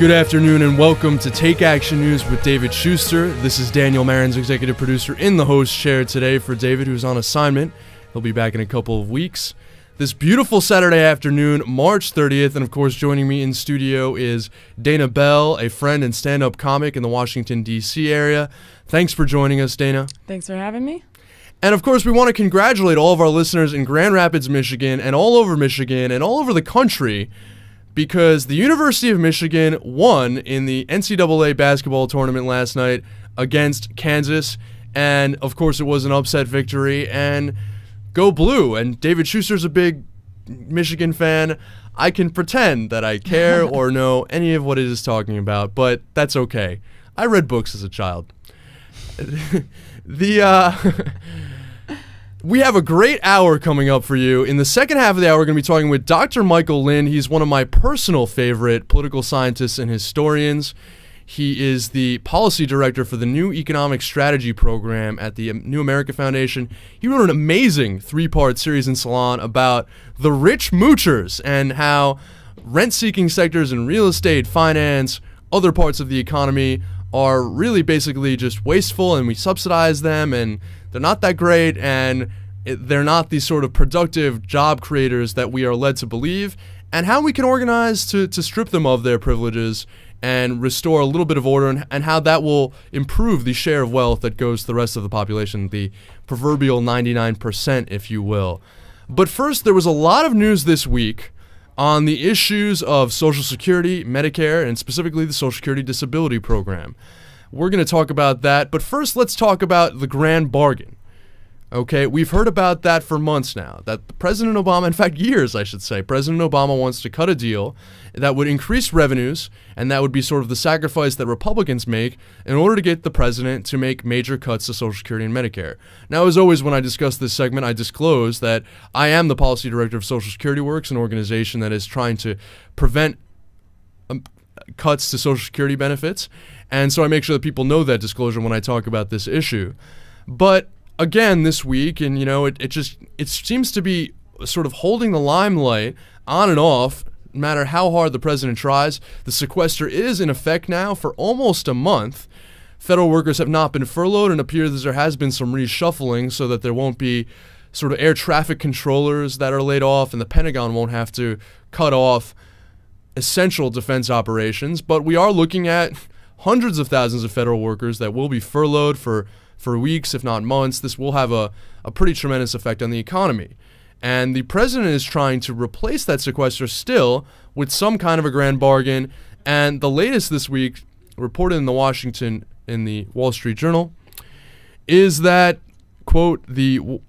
Good afternoon and welcome to Take Action News with David Shuster. This is Daniel Marin's executive producer in the host chair today for David, who's on assignment. He'll be back in a couple of weeks. This beautiful Saturday afternoon, March 30th, and of course joining me in studio is Dana Bell, a friend and stand-up comic in the Washington, D.C. area. Thanks for joining us, Dana. Thanks for having me. And of course, we want to congratulate all of our listeners in Grand Rapids, Michigan, and all over the country, because the University of Michigan won in the NCAA basketball tournament last night against Kansas. And of course, it was an upset victory. And go blue. And David Shuster's a big Michigan fan. I can pretend that I care or know any of what it is talking about, but that's okay. I read books as a child. We have a great hour coming up for you. In the second half of the hour, we're going to be talking with Dr. Michael Lind. He's one of my personal favorite political scientists and historians. He is the policy director for the New Economic Strategy Program at the New America Foundation. He wrote an amazing three-part series in Salon about the rich moochers and how rent-seeking sectors in real estate, finance, other parts of the economy are really basically just wasteful, and we subsidize them, and they're not that great, and they're not these sort of productive job creators that we are led to believe, and how we can organize to strip them of their privileges and restore a little bit of order, and how that will improve the share of wealth that goes to the rest of the population, the proverbial 99%, if you will. But first, there was a lot of news this week on the issues of Social Security, Medicare, and specifically the Social Security Disability Program. We're going to talk about that, but first let's talk about the grand bargain. Okay, we've heard about that for months now, that President Obama, in fact years I should say, President Obama wants to cut a deal that would increase revenues, and that would be sort of the sacrifice that Republicans make in order to get the president to make major cuts to Social Security and Medicare. Now, as always, when I discuss this segment, I disclose that I am the policy director of Social Security Works, an organization that is trying to prevent cuts to Social Security benefits, and so I make sure that people know that disclosure when I talk about this issue. But again, this week, and you know, it seems to be sort of holding the limelight on and off, no matter how hard the president tries. The sequester is in effect now for almost a month. Federal workers have not been furloughed, and it appears there has been some reshuffling so that there won't be sort of air traffic controllers that are laid off, and the Pentagon won't have to cut off essential defense operations. But we are looking at hundreds of thousands of federal workers that will be furloughed for weeks, if not months. This will have a pretty tremendous effect on the economy. And the president is trying to replace that sequester still with some kind of a grand bargain. And the latest this week, reported in the Wall Street Journal, is that, quote, the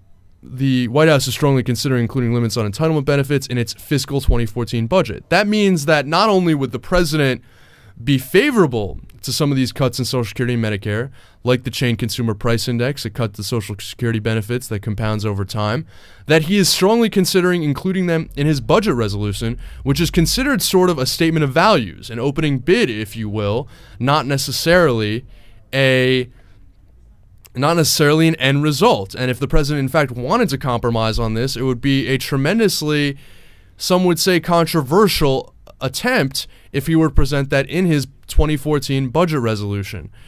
White House is strongly considering including limits on entitlement benefits in its fiscal 2014 budget. That means that not only would the president be favorable to some of these cuts in Social Security and Medicare, like the Chain Consumer Price Index, a cut to Social Security benefits that compounds over time, that he is strongly considering including them in his budget resolution, which is considered sort of a statement of values, an opening bid, if you will, not necessarily an end result. And if the president, in fact, wanted to compromise on this, it would be a tremendously, some would say, controversial attempt if he were to present that in his 2014 budget resolution.